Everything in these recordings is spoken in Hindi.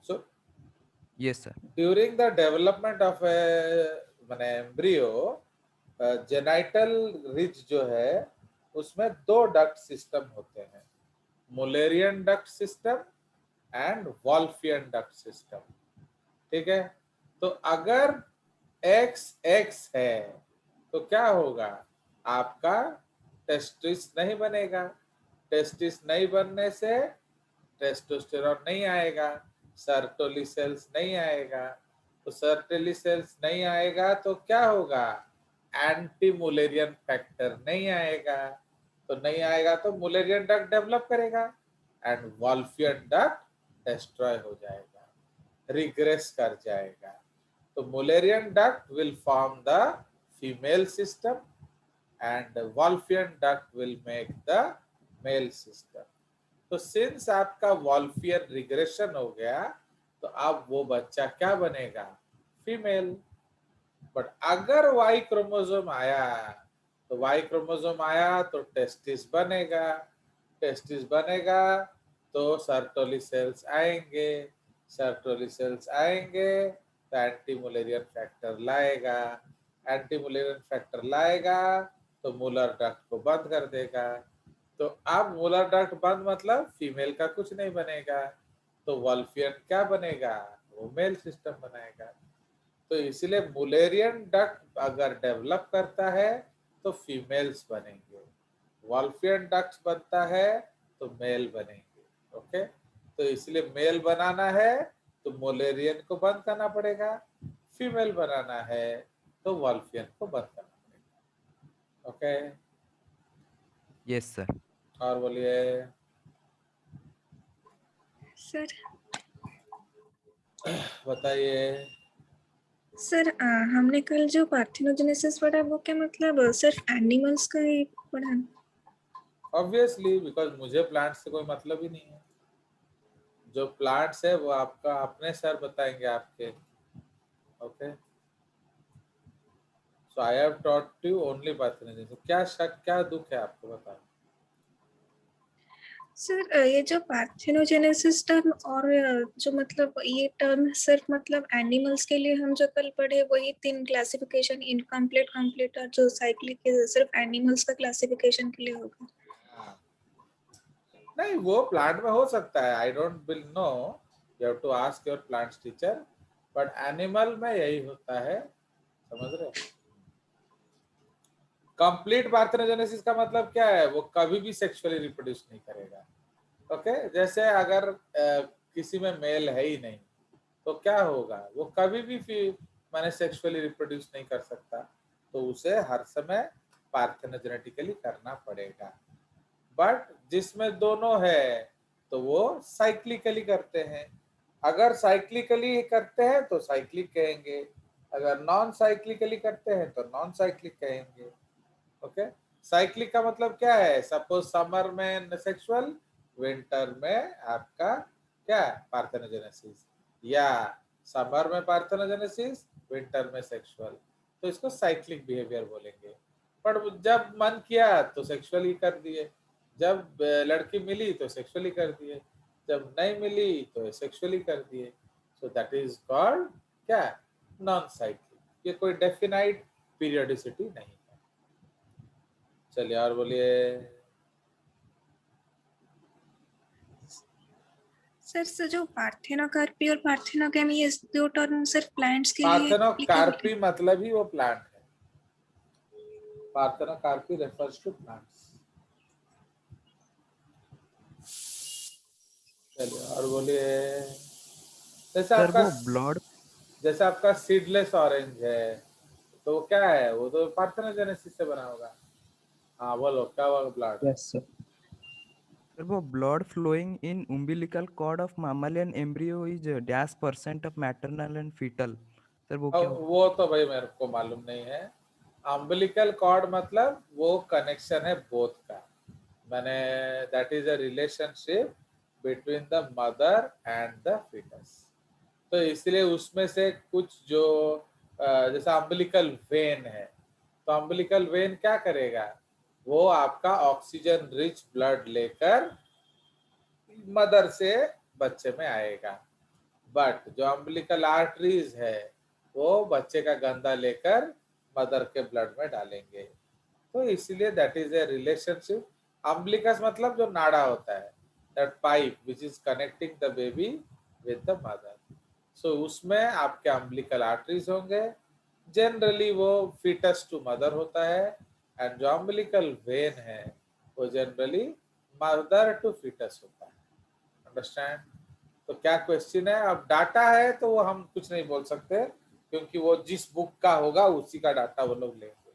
So Yes, sir. during the development of a माने एम्ब्रियो, जेनाइटल रिज जो है उसमें दो डक्ट सिस्टम होते हैं, Mullerian duct system and Wolffian duct system. ठीक है, तो अगर एक्स एक्स है तो क्या होगा, आपका टेस्टिस नहीं बनेगा। टेस्टिस नहीं बनने से टेस्टोस्टेरॉन नहीं आएगा, सर्टोली सेल्स नहीं आएगा। तो सर्टोली सेल्स नहीं आएगा तो क्या होगा, एंटी मुलेरियन फैक्टर नहीं आएगा। तो नहीं आएगा तो मुलेरियन डक्ट डेवलप करेगा एंड वॉल्फियन डक्ट डिस्ट्रॉय हो जाएगा, रिग्रेस कर जाएगा। तो Mullerian duct will form the female system and Wolffian duct will make the male system. तो सिंस आपका वॉल्फियन रिग्रेशन हो गया तो अब वो बच्चा क्या बनेगा, फीमेल। बट अगर वाई क्रोमोसोम आया तो वाई क्रोमोसोम आया तो टेस्टिस बनेगा, टेस्टिस बनेगा तो सर्टोली सेल्स आएंगे, सर्टोली सेल्स आएंगे तो एंटी मुलेरियन फैक्टर लाएगा, एंटी मुलेरियन फैक्टर लाएगा तो मूलर डक्ट को बंद कर देगा। तो अब मूलर डक्ट बंद मतलब फीमेल का कुछ नहीं बनेगा, तो वॉल्फियन क्या बनेगा, वो मेल सिस्टम बनाएगा। तो इसलिए मुलेरियन डक्ट अगर डेवलप करता है तो फीमेल्स बनेंगे, वॉल्फियन डक्ट बनता है तो मेल बनेंगे। ओके, तो इसलिए मेल बनाना है तो मुलेरियन को बंद करना पड़ेगा, फीमेल बनाना है तो वॉल्फियन को बंद करना पड़ेगा। Okay, Yes, sir. और बोलिए। सर बताइए। सर हमने कल जो पार्थिनोजेनेसिस पढ़ा वो क्या मतलब सिर्फ एनिमल्स का ही पढ़ा? ऑब्वियसली, बिकॉज मुझे प्लांट से कोई मतलब ही नहीं है। जो प्लांट्स है वो आपका अपने सर बताएंगे आपके। Okay, so I have taught you only parthenogenesis. क्या शक, क्या दुख है आपको, बताओ। सर ये जो पार्थिनोजेनेसिस टर्म और जो मतलब ये टर्म सिर्फ मतलब एनिमल्स के लिए हम जो कल पढ़े वही 3 क्लासिफिकेशन, इनकम्प्लीट, कंप्लीट और जो साइक्लिक सिर्फ एनिमल्स का क्लासिफिकेशन के लिए होगा? हाँ, नहीं वो प्लांट में हो सकता है, I don't will know, you have to ask your plants teacher, but animal में यही होता है, समझ रहे। कंप्लीट पार्थेनोजेनेसिस का मतलब क्या है, वो कभी भी सेक्सुअली रिप्रोड्यूस नहीं करेगा। ओके, जैसे अगर किसी में मेल है ही नहीं तो क्या होगा, वो कभी भी माने सेक्सुअली रिप्रोड्यूस नहीं कर सकता, तो उसे हर समय पार्थेनोजेनेटिकली करना पड़ेगा। बट जिसमें दोनों है तो वो साइक्लिकली करते हैं। अगर साइक्लिकली करते हैं तो साइक्लिक कहेंगे, अगर नॉन साइक्लिकली करते हैं तो नॉन साइक्लिक कहेंगे। ओके, साइक्लिक का मतलब क्या है, सपोज समर में सेक्सुअल, विंटर में आपका क्या पार्थेनोजेनेसिस, या समर में पार्थेनोजेनेसिस, विंटर में सेक्सुअल, तो इसको साइक्लिक बिहेवियर बोलेंगे। पर जब मन किया तो सेक्सुअली कर दिए, जब लड़की मिली तो सेक्सुअली कर दिए, जब नहीं मिली तो सेक्सुअली कर दिए। सो दैट इज कॉल्ड क्या, नॉन साइक्लिक। ये कोई डेफिनाइट पीरियोडिसिटी नहीं है। चलिए और बोलिए। सर जो पार्थेनोकार्पी और पार्थेनोगेमी ये दो टर्म सिर्फ प्लांट्स के लिए एप्लीकेबल है? पार्थेनोकार्पी मतलब ही वो प्लांट है, पार्थेनोकार्पी रेफर्स टू प्लांट्स। चलिए और बोलिए। जैसे सर आपका वो ब्लड जैसे आपका सीडलेस ऑरेंज है तो क्या है, वो तो पार्थेनोजेनेसिस से बना होगा। हाँ बोलो, क्या हुआ ब्लड। Yes, sir. sir वो blood flowing in umbilical cord of mammalian embryo is dash % of maternal and fetal. Sir वो क्या अब होगा? वो तो भाई मेरे को मालूम नहीं है। अम्बिलिकल कॉर्ड मतलब वो कनेक्शन है बोथ का, मैंने that is a relationship between the mother and the foetus. तो इसलिए उसमें से कुछ जो जैसा अम्बिलिकल वेन है, तो अम्बिलिकल वेन क्या करेगा, वो आपका ऑक्सीजन रिच ब्लड लेकर मदर से बच्चे में आएगा। बट जो अम्बिलिकल आर्टरीज है वो बच्चे का गंदा लेकर मदर के ब्लड में डालेंगे। तो इसलिए that is a relationship. Umbilicus मतलब जो नाड़ा होता है, that pipe which is connecting the baby with the mother. So उसमें आपके अम्बिलिकल आर्टरीज होंगे। जनरली वो फीटस टू मदर होता है, एंड जो अम्बिलिकल वेन है वो जनरली मदर टू फीटस होता है। अंडरस्टैंड? तो क्या क्वेश्चन है? अब डाटा है तो वो हम कुछ नहीं बोल सकते, क्योंकि वो जिस बुक का होगा उसी का डाटा वो लोग लेंगे।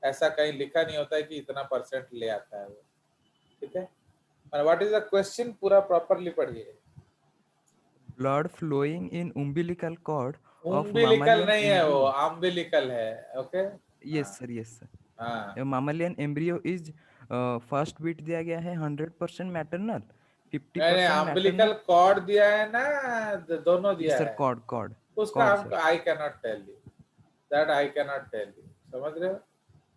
ऐसा कहीं लिखा नहीं होता है कि इतना परसेंट ले आता है वो। ठीक है, व्हाट इज द क्वेश्चन? पूरा प्रॉपरली पढ़िए। Blood flowing in umbilical cord of उम्बिलिकल mammalian नहीं है वो, embryo. अम्बिलिकल है। ओके, Yes हाँ sir, yes sir. हाँ। A mammalian embryo is first bit दिया गया है 100% मैटरनल, मैंने 50% अम्बिलिकल मैटरनल। कॉर्ड दिया है ना, दोनों Yes दिया sir, है। उसका cord हम sir. I can not tell you, that I can not tell you. समझ रहे हो?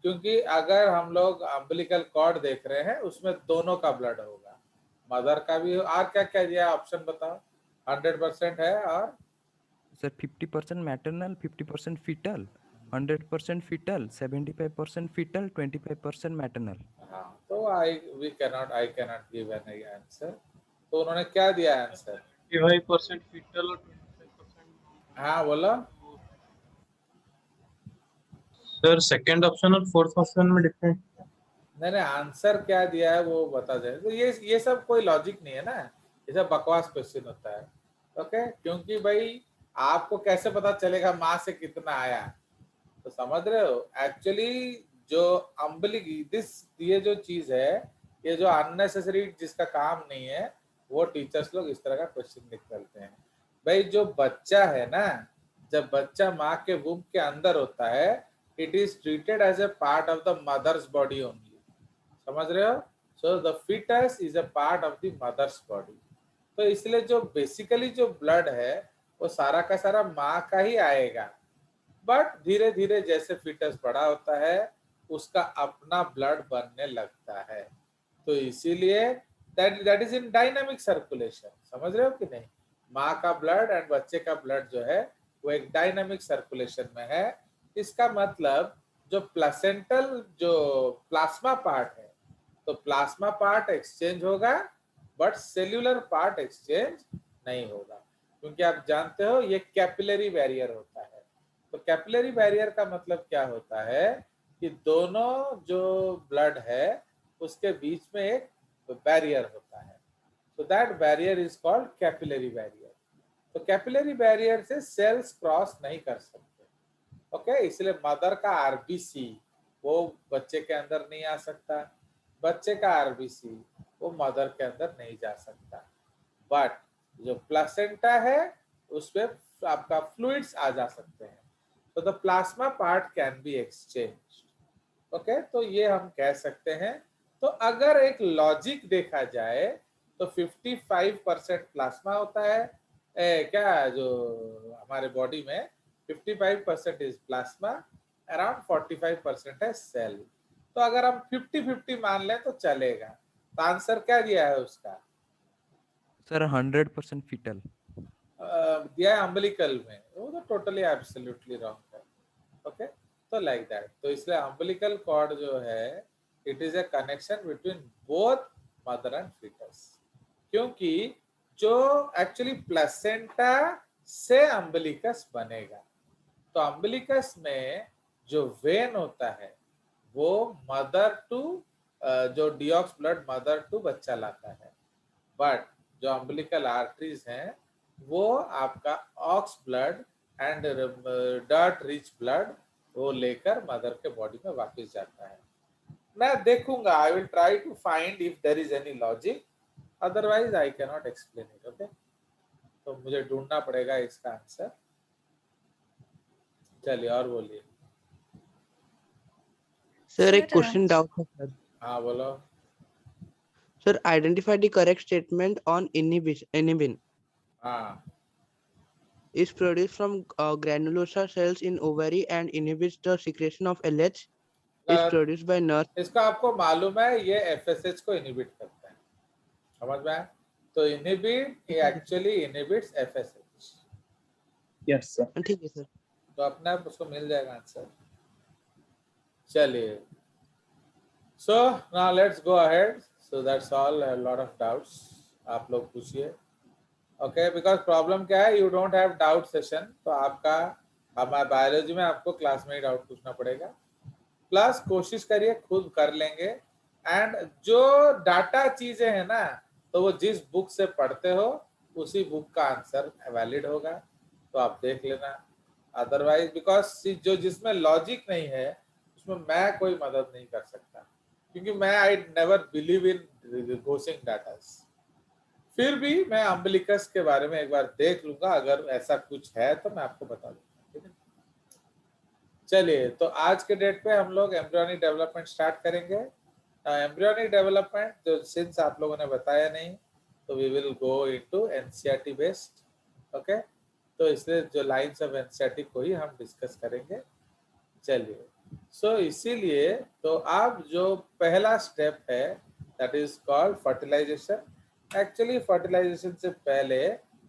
क्योंकि अगर हम लोग अम्बिलिकल कॉर्ड देख रहे हैं उसमें दोनों का ब्लड होगा, मदर का भी। और क्या क्या दिया ऑप्शन बताओ? 100% है और Sir 50% maternal, 50% fetal, 100% fetal, 75% fetal, 25% maternal. हाँ, तो आई can not give any answer. तो उन्होंने क्या दिया आंसर? 25% फीटल और 25%। हाँ बोलो। सर सेकंड ऑप्शन और फोर्थ ऑप्शन में डिफरेंस। नहीं आंसर क्या दिया है वो बता जाए। तो ये सब कोई लॉजिक नहीं है ना, ये सब बकवास क्वेश्चन होता है। ओके, क्योंकि भाई आपको कैसे पता चलेगा माँ से कितना आया? तो समझ रहे हो? एक्चुअली जो अम्बिलिक दिस, ये जो चीज है, ये जो अननेसेसरी जिसका काम नहीं है, वो टीचर्स लोग इस तरह का क्वेश्चन निकालते हैं। भाई जो बच्चा है ना, जब बच्चा माँ के वूम के अंदर होता है, it is treated as a part of the mother's body only. समझ रहे हो? So the foetus is a part of the mother's body. तो इसलिए जो बेसिकली जो ब्लड है वो सारा का सारा माँ का ही आएगा, बट धीरे धीरे जैसे फीटस बड़ा होता है उसका अपना ब्लड बनने लगता है। तो इसीलिए that is in dynamic circulation. समझ रहे हो कि नहीं? माँ का ब्लड एंड बच्चे का ब्लड जो है वो एक डायनामिक सर्कुलेशन में है। इसका मतलब जो प्लेसेंटल जो प्लाज्मा पार्ट है, तो प्लाज्मा पार्ट एक्सचेंज होगा, बट सेल्यूलर पार्ट एक्सचेंज नहीं होगा, क्योंकि आप जानते हो ये कैपिलरी बैरियर होता है। तो कैपिलरी बैरियर का मतलब क्या होता है कि दोनों जो ब्लड है उसके बीच में एक बैरियर होता है। तो that barrier is called capillary barrier. तो कैपिलरी बैरियर से सेल्स क्रॉस नहीं कर सकते। ओके, इसलिए मदर का आरबीसी वो बच्चे के अंदर नहीं आ सकता, बच्चे का आरबीसी वो मदर के अंदर नहीं जा सकता। बट जो प्लासेंटा है उसमें आपका फ्लूइड्स आ जा सकते हैं। तो the plasma part can be exchange. Okay, तो ये हम कह सकते हैं। तो अगर एक लॉजिक देखा जाए तो 55% प्लाज्मा होता है, क्या जो हमारे बॉडी में 55% इज प्लाज्मा, अराउंड 45% है सेल। तो अगर हम 50-50 मान लें तो चलेगा। तो आंसर क्या दिया है उसका? Sir 100% fetal. दिया है अम्बिलिकल में, वो तो टोटली एब्सोल्युटली रॉन्ग है। ओके, तो लाइक दैट। तो इसलिए अम्बिलिकल कॉर्ड जो है it is a connection between both mother and foetus, क्योंकि जो एक्चुअली प्लेसेंटा से अम्बिलिकस बनेगा। तो अम्बिलिकस में जो वेन होता है वो मदर टू जो डिऑक्स ब्लड मदर टू बच्चा लाता है, बट जो अम्बिलिकल आर्टरीज हैं वो आपका ox blood and dirt rich blood वो लेकर मदर के बॉडी में वापस जाता है। मैं देखूंगा, I will try to find if there is any logic, otherwise I can not explain it. Okay, तो मुझे ढूंढना पड़ेगा इसका आंसर। चलिए और बोलिए। सर एक सर क्वेश्चन डाउट है सर। हाँ बोलो। Sir identify the correct statement on inhibin हाँ, is produced from granulosa cells in ovary and inhibits the secretion of LH is produced by nerve. इसका आपको मालूम है ये एफएसएच को इनहिबिट करता है। समझ में आया? तो inhibit actually inhibits FSH. Yes, sir. ठीक है सर। तो अपने आप उसको मिल जाएगा आंसर। चलिए, so now let's go ahead. So that's all, lot of doubts आप लोग पूछिए। ओके, बिकॉज प्रॉब्लम क्या है, you don't have doubt session, तो आपका हमारे बायोलॉजी में आपको क्लास में ही डाउट पूछना पड़ेगा। प्लस कोशिश करिए खुद कर लेंगे, एंड जो डाटा चीजें हैं ना, तो वो जिस बुक से पढ़ते हो उसी बुक का आंसर वैलिड होगा, तो आप देख लेना। अदरवाइज बिकॉज जो जिसमें लॉजिक नहीं है उसमें मैं कोई मदद नहीं कर सकता, क्योंकि मैं I never believe in ghosting data. फिर भी मैं अम्बिलिकस के बारे में एक बार देख लूंगा, अगर ऐसा कुछ है तो मैं आपको बता दूंगा, ठीक है। चलिए, तो आज के डेट पे हम लोग एम्ब्रियोनिक डेवलपमेंट स्टार्ट करेंगे। एम्ब्रियोनिक डेवलपमेंट जो सिंस आप लोगों ने बताया नहीं, तो we will go into NCERT based, okay. तो इसलिए जो लाइंस ऑफ एनसीईआरटी को ही हम डिस्कस करेंगे। चलिए, सो इसीलिए तो आप जो पहला स्टेप है that is called fertilization. Actually fertilization से पहले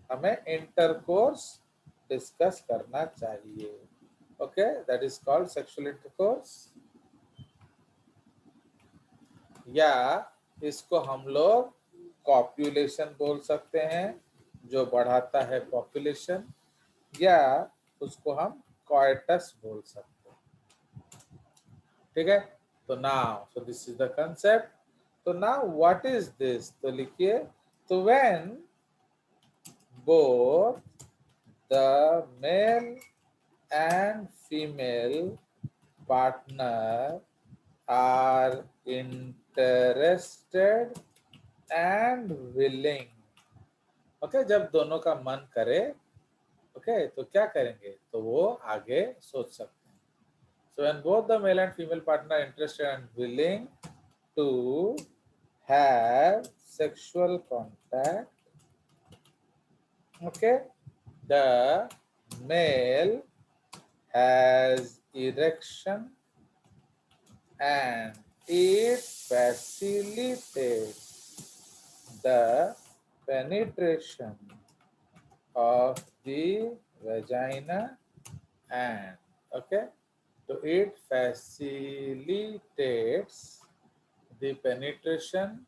हमें इंटरकोर्स डिस्कस करना चाहिए, okay, that is called sexual intercourse, या इसको हम लोग कॉप्युलेशन बोल सकते हैं, जो बढ़ाता है पॉपुलेशन, या उसको हम कॉयटस बोल सकते हैं, ठीक है। तो now so this is the concept. तो नाउ व्हाट इज दिस, तो लिखिए, तो when both the male and female partner are interested and willing, okay, जब दोनों का मन करे, ओके, तो क्या करेंगे, तो वो आगे सोच सकते हैं। So when both the male and female partner are interested and willing to have sexual contact, okay, the male has erection and it facilitates the penetration of the vagina, and okay, so it facilitates the penetration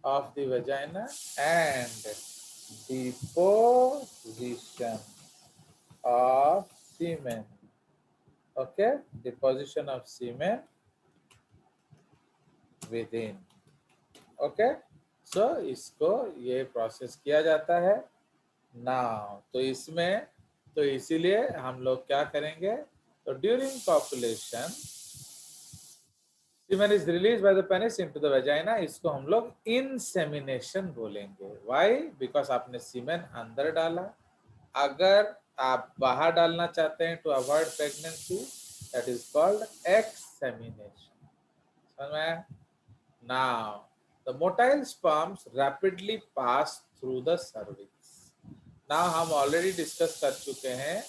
of the vagina and deposition of semen, okay, deposition of semen within, okay, so इसको ये प्रोसेस किया जाता है। नाउ तो इसमें तो इसीलिए हम लोग क्या करेंगे, तो during copulation semen is released by the penis into the vagina, इसको हम लोग insemination बोलेंगे। Why? Because आपने सीमेन अंदर डाला, अगर आप बाहर डालना चाहते हैं to avoid pregnancy, that is called exsemination, समझ में? Now the motile sperms rapidly pass through the cervix. Now हम already discuss कर चुके हैं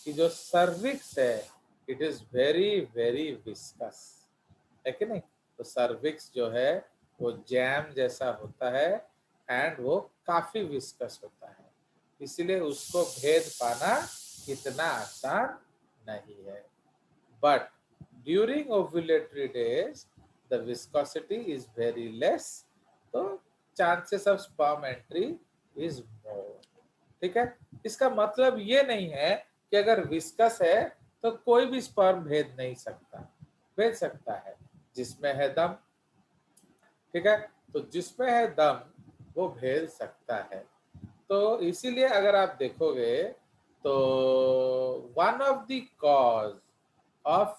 कि जो cervix है it is very very viscous, है कि नहीं। तो सर्विक्स जो है वो जैम जैसा होता है एंड वो काफी विस्कस होता है, इसलिए उसको भेद पाना इतना आसान नहीं है। But during ovulatory days the viscosity is very less, तो chances of sperm entry is more, ठीक है। इसका मतलब ये नहीं है कि अगर विस्कस है तो कोई भी स्पर्म भेद नहीं सकता, भेज सकता है जिसमें है दम, ठीक है। तो जिसमें है दम वो भेज सकता है। तो इसीलिए अगर आप देखोगे तो one of the cause of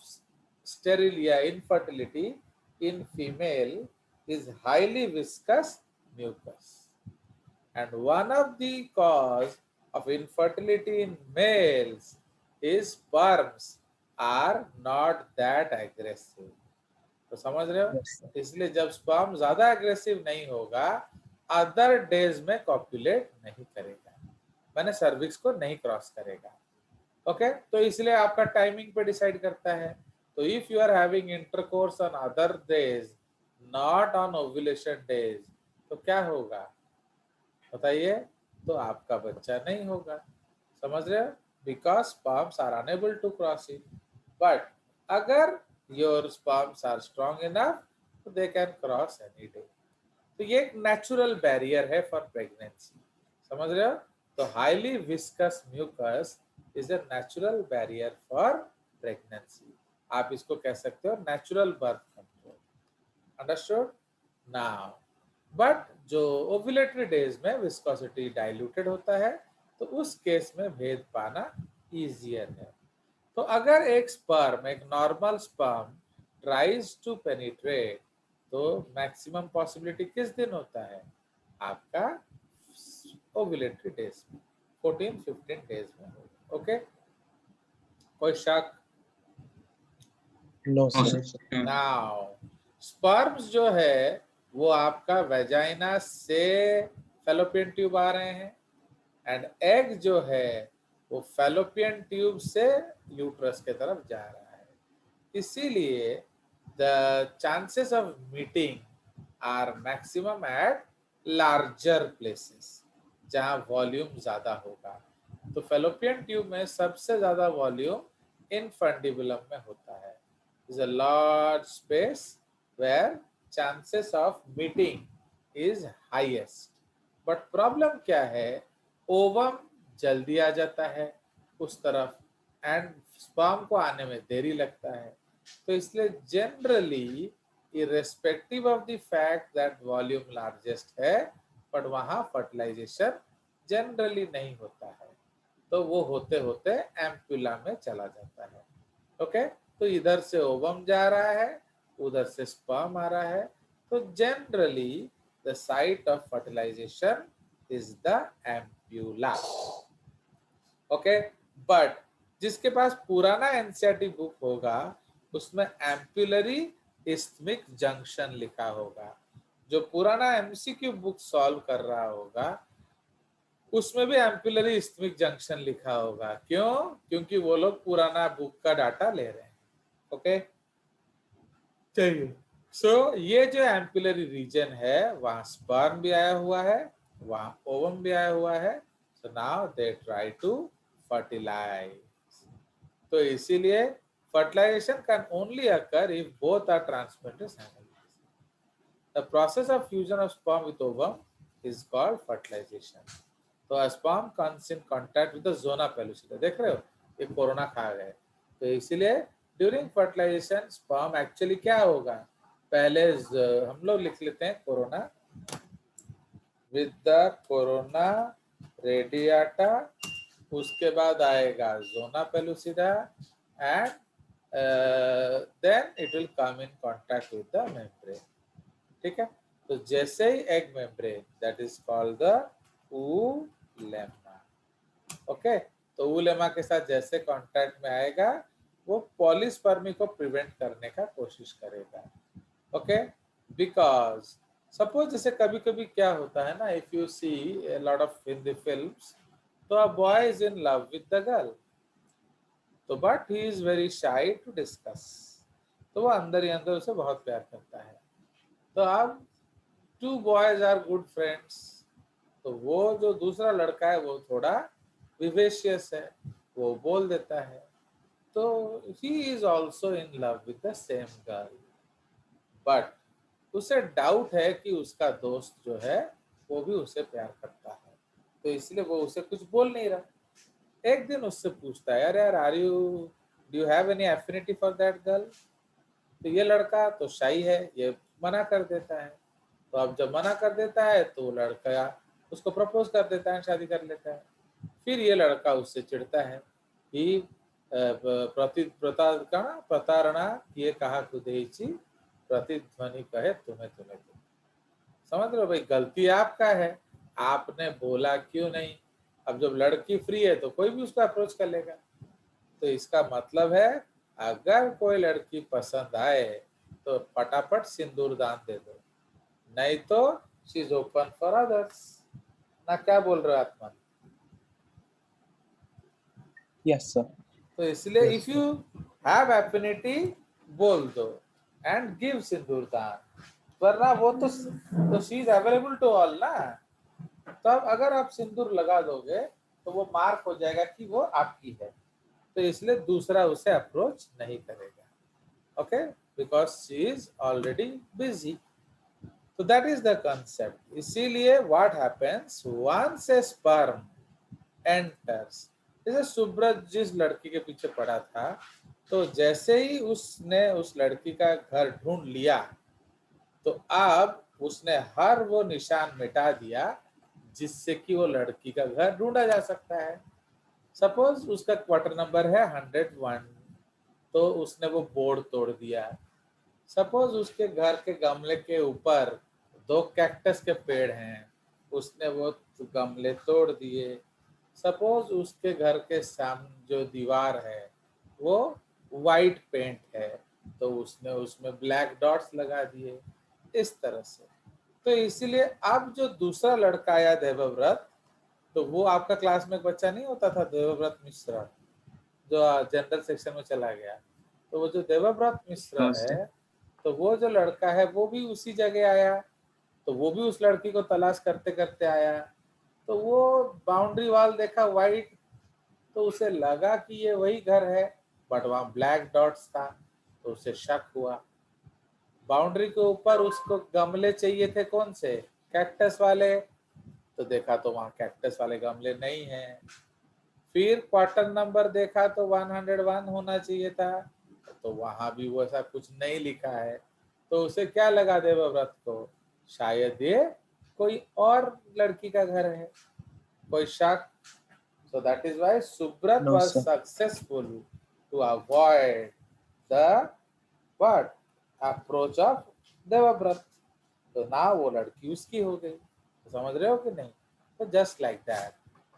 sterile या infertility in female is highly viscous mucus, and one of the cause of infertility in males is sperms are not that aggressive, तो समझ रहे हो। Yes, sir. इसलिए जब स्पर्म ज्यादा एग्रेसिव नहीं होगा, अदर डेज में कॉपुलेट नहीं करेगा, माने सर्विक्स को नहीं क्रॉस करेगा, ओके। तो इसलिए आपका टाइमिंग पे डिसाइड करता है। तो if you are having intercourse on other days not on ovulation days, तो क्या होगा बताइए, तो आपका बच्चा नहीं होगा, समझ रहे हो। because sperms are unable to cross it. But अगर your sperms are strong enough, तो they can cross any day. तो ये एक नेचुरल बैरियर है फॉर प्रेगनेंसी, समझ रहे हो? तो highly viscous mucus is a natural barrier for pregnancy. आप इसको कह सकते हो natural birth control. Understood? Now but जो ओव्यूलेटरी डेज में विस्कोसिटी डाइल्यूटेड होता है, तो उस केस में भेद पाना इजियर है. तो अगर एक स्पर्म, एक normal sperm tries to penetrate, तो मैक्सिमम पॉसिबिलिटी किस दिन होता है? आपका ओव्यूलेटरी डेज में, 14-15 डेज में. ओके, कोई शक? No, No, sir. sir. Now sperms जो है वो आपका वेजाइना से फैलोपियन ट्यूब आ रहे हैं, एंड एग जो है वो फैलोपियन ट्यूब से यूट्रस के तरफ जा रहा है. इसीलिए the chances of meeting are maximum at larger places, जहां वॉल्यूम ज्यादा होगा. तो फैलोपियन ट्यूब में सबसे ज्यादा वॉल्यूम इनफंडिबुलम में होता है. Is a large space where chances of meeting is highest. But problem क्या है? ओवम जल्दी आ जाता है उस तरफ, एंड स्पर्म को आने में देरी लगता है. तो इसलिए generally irrespective of the fact that volume largest है, बट वहां फर्टिलाइजेशन जनरली नहीं होता है, तो वो होते होते एम्पुला में चला जाता है. ओके, तो इधर से ओवम जा रहा है, उधर से स्पर्म आ रहा है. तो generally the site of fertilization is the ampulla. Okay, but जिसके पास पुराना एनसीईआरटी बुक होगा उसमें एम्पुलरी इस्थमिक जंक्शन लिखा होगा. जो पुराना एमसीक्यू बुक सॉल्व कर रहा होगा उसमें भी एम्पुलरी इस्थमिक जंक्शन लिखा होगा. क्यों? क्योंकि वो लोग पुराना बुक का डाटा ले रहे हैं. ओके, चलिए. सो ये जो एम्पुलरी रीजन है वहां स्पर्म भी आया हुआ है, वहां ओवम भी आया हुआ है. So now they try to fertilize. तो इसीलिए fertilization can only occur if both are transmitted simultaneously. The process of fusion of sperm with ovum is called fertilization. तो sperm comes in contact with the zona pellucida. देख रहे हो, ये कोरोना खा गए. तो इसीलिए ड्यूरिंग फर्टिलाइजेशन स्पर्म एक्चुअली क्या होगा? पहले हम लोग लिख लेते हैं corona with the corona radiata, उसके बाद आएगा zona pellucida, and then it will come in contact with the membrane. ठीक है, तो जैसे ही egg membrane, that is called the oolemma. Okay, तो oolemma के साथ जैसे कांटेक्ट में आएगा वो पॉलीस्पर्मी को प्रिवेंट करने का कोशिश करेगा. ओके, बिकॉज सपोज जैसे कभी कभी क्या होता है ना, if you see a lot of in the films, तो a boy is in love with the girl, तो but he is very shy to discuss. तो वो अंदर ही अंदर उसे बहुत प्यार करता है. तो अब 2 बॉयज आर गुड फ्रेंड्स, तो वो जो दूसरा लड़का है वो थोड़ा विवेशियस है, वो बोल देता है. तो he is also in love with the same girl, but उसे डाउट है कि उसका दोस्त जो है वो भी उसे प्यार करता है, तो इसलिए वो उसे कुछ बोल नहीं रहा. एक दिन उससे पूछता है, यार are you do you have any affinity for that girl? तो ये लड़का तो शाई है, ये मना कर देता है. तो अब जब मना कर देता है तो वो लड़का उसको प्रपोज कर देता है, शादी कर लेता है. फिर ये लड़का उससे चिढ़ता है कि प्रतारणा किए कहा खुदेची, प्रतिध्वनि कहे तुम्हें तुम्हें तुम्हें. समझ रहे हो भाई, गलती आपका है, आपने बोला क्यों नहीं. अब जब लड़की फ्री है तो कोई भी उसको अप्रोच कर लेगा. तो इसका मतलब है अगर कोई लड़की पसंद आए तो फटाफट सिंदूर दान दे दो, नहीं तो she is open for others. ना क्या बोल रहे हो आत्मा? Yes, sir. तो इसलिए Yes, if you have affinity बोल दो एंड गिव सिंदूर दान, वरना वो तो she is available to all ना. तब अगर आप सिंदूर लगा दोगे तो वो मार्क हो जाएगा कि वो आपकी है, तो इसलिए दूसरा उसे अप्रोच नहीं करेगा. Okay, because she is already busy. तो दैट इज द कंसेप्ट. इसीलिए what happens once a sperm enters, जैसे सुब्रत जिस लड़की के पीछे पड़ा था, तो जैसे ही उसने उस लड़की का घर ढूंढ लिया, तो अब उसने हर वो निशान मिटा दिया जिससे कि वो लड़की का घर ढूंढा जा सकता है. सपोज उसका क्वार्टर नंबर है 101, तो उसने वो बोर्ड तोड़ दिया. सपोज उसके घर के गमले के ऊपर 2 कैक्टस के पेड़ हैं, उसने वो गमले तोड़ दिए. सपोज उसके घर के सामने जो दीवार है वो वाइट पेंट है, तो उसने उसमें ब्लैक डॉट्स लगा दिए. इस तरह से. तो इसीलिए अब जो दूसरा लड़का आया देवव्रत, तो वो आपका क्लास में एक बच्चा नहीं होता था देवव्रत मिश्रा, जो जनरल सेक्शन में चला गया, तो वो जो देवव्रत मिश्रा हाँ, है, तो वो जो लड़का है वो भी उसी जगह आया, तो वो भी उस लड़की को तलाश करते करते आया. तो वो बाउंड्री वॉल देखा वाइट, तो उसे लगा कि ये वही घर है, बट वहाँ ब्लैक डॉट्स था, तो उसे शक हुआ. बाउंड्री के ऊपर उसको गमले चाहिए थे, कौन से, कैक्टस वाले, तो देखा तो वहाँ कैक्टस वाले गमले नहीं हैं. फिर क्वार्टर नंबर देखा तो 101 होना चाहिए था, तो वहां भी वो ऐसा कुछ नहीं लिखा है. तो उसे क्या लगा देवव्रत को, शायद ये कोई और लड़की का घर है, कोई शक. So that is why Subrat No, was sir. successful to avoid the what approach of Devabrat. तो ना वो लड़की उसकी हो गई. तो समझ रहे हो कि नहीं? तो जस्ट लाइक दैट.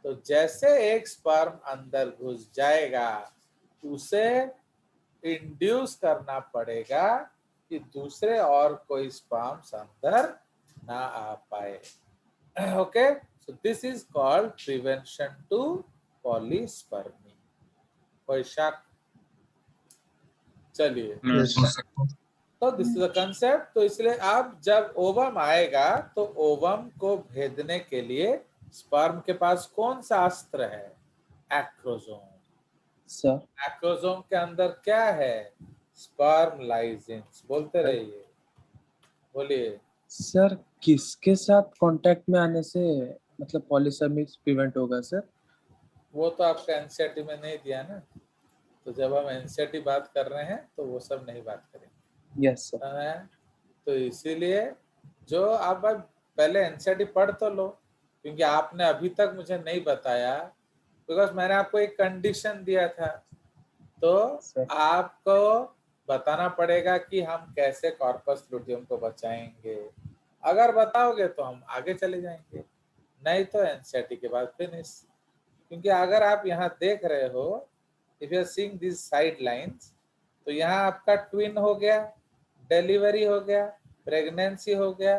तो जैसे एक स्पर्म अंदर घुस जाएगा, उसे इंड्यूस करना पड़ेगा कि दूसरे और कोई स्पर्म्स अंदर ना आ पाए. Okay, so this is called prevention to polyspermy. कोई शक? चलिए, Yes, sir. तो दिस इज अ कंसेप्ट. तो इसलिए अब जब ओवम आएगा, तो ओवम को भेदने के लिए स्पर्म के पास कौन सा अस्त्र है, एक्रोसोम. Sir, एक्रोसोम के अंदर क्या है, स्पर्म लाइजेंस. बोलते रहिए, बोलिए. सर किसके साथ कांटेक्ट में आने से मतलब पॉलीसेमिक्स प्रिवेंट होगा सर? वो तो आपका एनसीईआरटी में नहीं दिया ना, तो जब हम एनसीईआरटी बात कर रहे हैं तो वो सब नहीं बात करेंगे. Yes sir. है, तो इसीलिए जो आप पहले एनसीईआरटी पढ़ तो लो, क्योंकि आपने अभी तक मुझे नहीं बताया, बिकॉज मैंने आपको एक कंडीशन दिया था, तो सर. आपको बताना पड़ेगा कि हम कैसे कॉर्पस लुटियम को बचाएंगे. अगर बताओगे तो हम आगे चले जाएंगे, नहीं तो एनसीईआरटी के बाद फिनिश. क्योंकि अगर आप यहाँ देख रहे हो, if you are seeing this side lines, तो यहाँ आपका ट्विन हो गया, डिलीवरी हो गया, प्रेगनेंसी हो गया,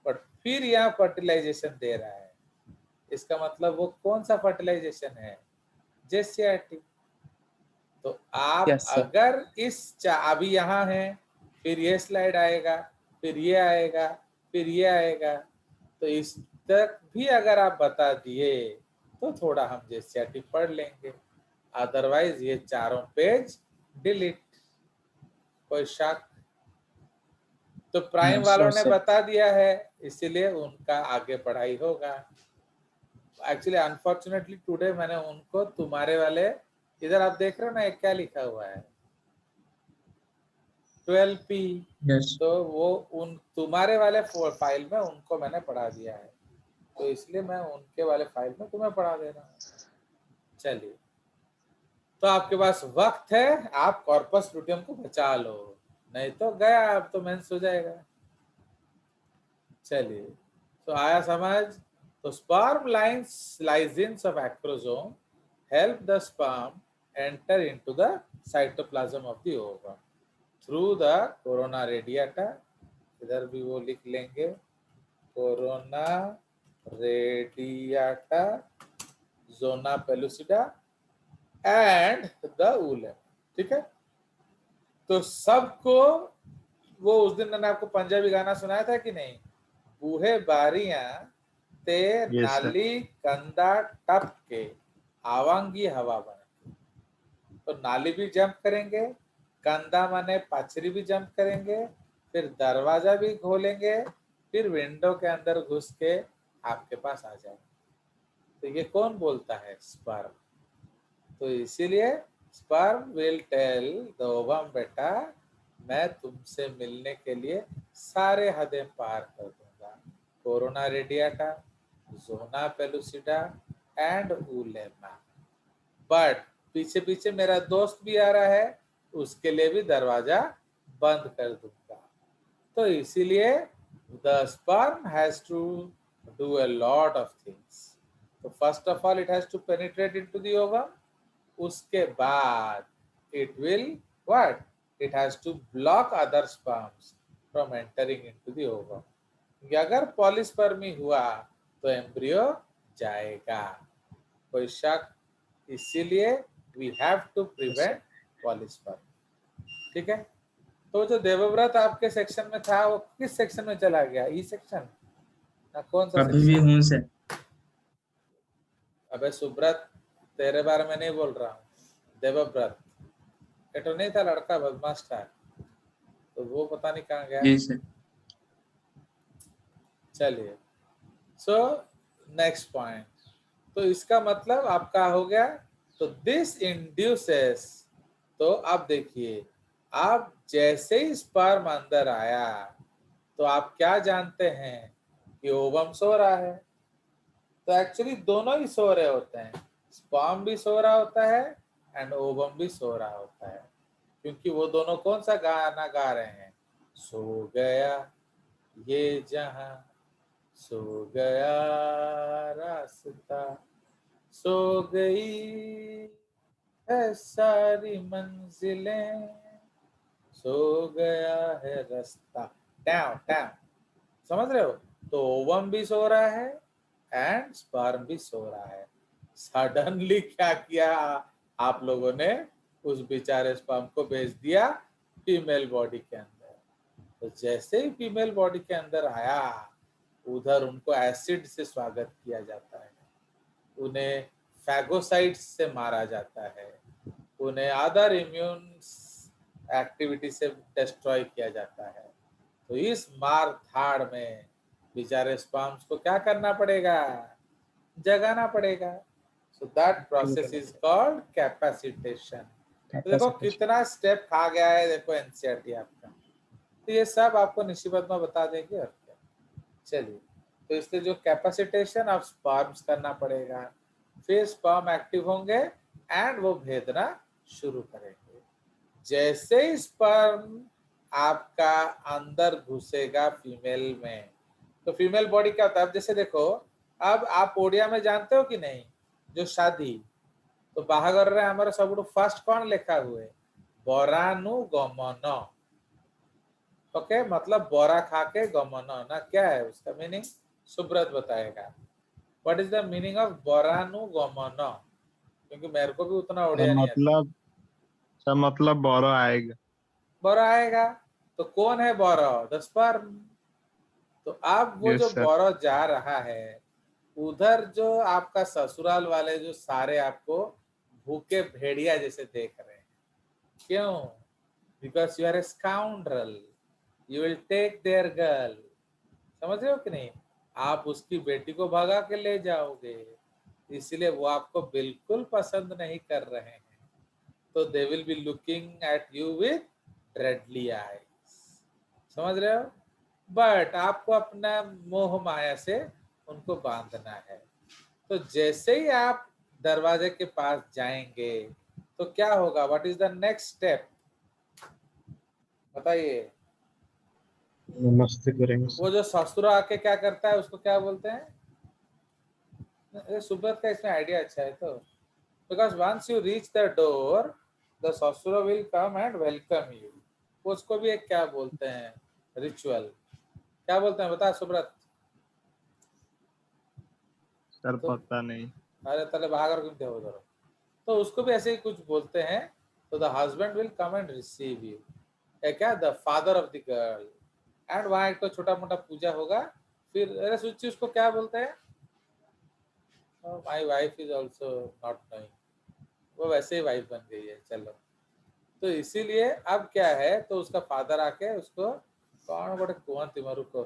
बट फिर यहाँ फर्टिलाइजेशन दे रहा है. इसका मतलब वो कौन सा फर्टिलाइजेशन है, जेसीआरटी. तो आप Yes, sir. अगर इस अभी यहाँ है, फिर ये स्लाइड आएगा, फिर ये आएगा, फिर ये आएगा, तो इस तक भी अगर आप बता दिए तो थोड़ा हम जेसीआरटी पढ़ लेंगे, अदरवाइज ये चारों पेज डिलीट. कोई शक? तो प्राइम No, वालों sir, ने sir. बता दिया है, इसीलिए उनका आगे पढ़ाई होगा. एक्चुअली अनफॉर्चुनेटली टुडे मैंने उनको तुम्हारे वाले, इधर आप देख रहे हो ना, एक क्या लिखा हुआ है 12P, यस. तो वो उन तुम्हारे वाले फाइल में उनको मैंने पढ़ा दिया है, तो इसलिए मैं उनके वाले फाइल में तुम्हें पढ़ा दे रहा हूँ. चलिए, तो आपके पास वक्त है, आप कॉर्पस लुटियम को बचा लो, नहीं तो गया, अब तो मेंस हो जाएगा. चलिए, तो आया समझ. तो sperm lysins of acrosome help the sperm enter into the cytoplasm of the ovum through the corona radiata. इधर भी वो लिख लेंगे, corona radiata, zona pellucida and the oolemma. ठीक है, तो सबको, वो उस दिन मैंने आपको पंजाबी गाना सुनाया था कि नहीं, बूहे बारियां ते Yes, sir. नाली कंदा टप के आवांगी हवा बनेगी। तो नाली भी जंप करेंगे, कंधा माने पाचरी भी जंप करेंगे, फिर दरवाजा भी खोलेंगे, फिर विंडो के अंदर घुस के आपके पास आ जाएंगे। तो ये कौन बोलता है? स्पर्म। तो इसीलिए sperm will tell the ovum, बेटा मैं तुमसे मिलने के लिए सारे हदें पार कर दूंगा, corona radiata, zona pellucida and उलेमा, बट पीछे पीछे मेरा दोस्त भी आ रहा है, उसके लिए भी दरवाजा बंद कर दूंगा। तो इसीलिए the sperm has to do a lot of things. तो first of all it has to penetrate into the ovum, उसके बाद it will what? It has to block other sperms from entering into the ovum. अगर पॉलीस्पर्मी हुआ तो एम्ब्रियो जाएगा, कोई शक? इसीलिए we have to prevent polyspermy. ठीक है। तो जो देवव्रत आपके सेक्शन में था वो किस सेक्शन में चला गया? ई सेक्शन ना कौन सा अभी भी सेक्शन? हूँ से। अबे सुब्रत, तेरे बारे में नहीं बोल रहा हूँ, देवव्रत ये तो नहीं था, लड़का बदमाश था, तो वो पता नहीं कहाँ गया। जी सर। चलिए, सो नेक्स्ट पॉइंट। तो इसका मतलब आपका हो गया। तो दिस इंड्यूसेस, तो आप देखिए, आप जैसे ही स्पर्म अंदर आया तो आप क्या जानते हैं कि ओवम सो रहा है। तो एक्चुअली दोनों ही सो रहे होते हैं, स्पर्म भी सो रहा होता है एंड ओवम भी सो रहा होता है, क्योंकि वो दोनों कौन सा गाना गा रहे हैं? सो गया ये जहां, सो गया रास्ता, सो गई है सारी मंजिलें, सो गया है रास्ता। टाउ टाउ, समझ रहे हो? तो ओवम भी सो रहा है एंड स्पर्म भी सो रहा है। सडनली क्या किया आप लोगों ने? उस बेचारे स्पर्म को भेज दिया फीमेल बॉडी के अंदर। तो जैसे ही फीमेल बॉडी के अंदर आया, उधर उनको एसिड से स्वागत किया जाता है, उन्हें फैगोसाइट्स से मारा जाता है, उन्हें अदर इम्यून एक्टिविटी से डिस्ट्रॉय किया जाता है। तो इस मार धाड़ में बेचारे स्पर्म्स को क्या करना पड़ेगा? जगाना पड़ेगा। So that process is called capacitation. तो देखो कितना स्टेप खा गया है, देखो एनसीईआरटी आपका। तो ये सब आपको निशिपत में बता देंगे और क्या। चलिए, तो इसलिए जो कैपेसिटेशन ऑफ स्पर्म्स करना पड़ेगा, फिर स्पर्म एक्टिव होंगे एंड वो भेजना शुरू करेंगे। जैसे ही स्पर्म आपका अंदर घुसेगा फीमेल में, तो फीमेल बॉडी क्या होता है? अब जैसे देखो, अब आप ओडिया में जानते हो कि नहीं, जो शादी, तो बाहागर रे हमारे सब फर्स्ट कौन लिखा हुए? बोरानुगमन। ओके, मतलब बोरा खा के गमन ना, क्या है उसका मीनिंग? सुब्रत बताएगा। What is the meaning of बोरानुगमन? क्योंकि मेरे को भी उतना ओडिया नहीं आता। मतलब बोरा आएगा। बोरा आएगा, तो कौन है बोरा? The sperm. तो अब वो जो बोरा जा रहा है, उधर जो आपका ससुराल वाले जो सारे आपको भूखे भेड़िया जैसे देख रहे हैं। क्यों? Because you are a scoundrel, you will take their girl. समझ रहे हो कि नहीं? आप उसकी बेटी को भगा के ले जाओगे, इसलिए वो आपको बिल्कुल पसंद नहीं कर रहे हैं। तो they will be looking at you with redly eyes. समझ रहे हो? बट आपको अपना मोह माया से उनको बांधना है। तो जैसे ही आप दरवाजे के पास जाएंगे तो क्या होगा? What is the next step? बताइए। नमस्ते करेंगे। वो जो ससुर आके क्या करता है उसको क्या बोलते हैं? सुब्रत का इसमें आइडिया अच्छा है। तो because once you reach the door, the ससुर will come and welcome you. उसको भी एक क्या बोलते हैं? रिचुअल। क्या बोलते हैं बता सुब्रत? सर पता नहीं। अरे तले भागर क्यों थे उधर? तो उसको भी ऐसे ही कुछ बोलते हैं। तो the husband will come and receive you, क्या the father of the girl, and वहां एक तो छोटा मोटा पूजा होगा। फिर अरे सुची उसको क्या बोलते हैं? My wife is also not knowing, वो वैसे ही वाइफ बन गई है। चलो, तो इसीलिए अब क्या है, तो उसका फादर आके उसको कौन गोटे कुहती मरु को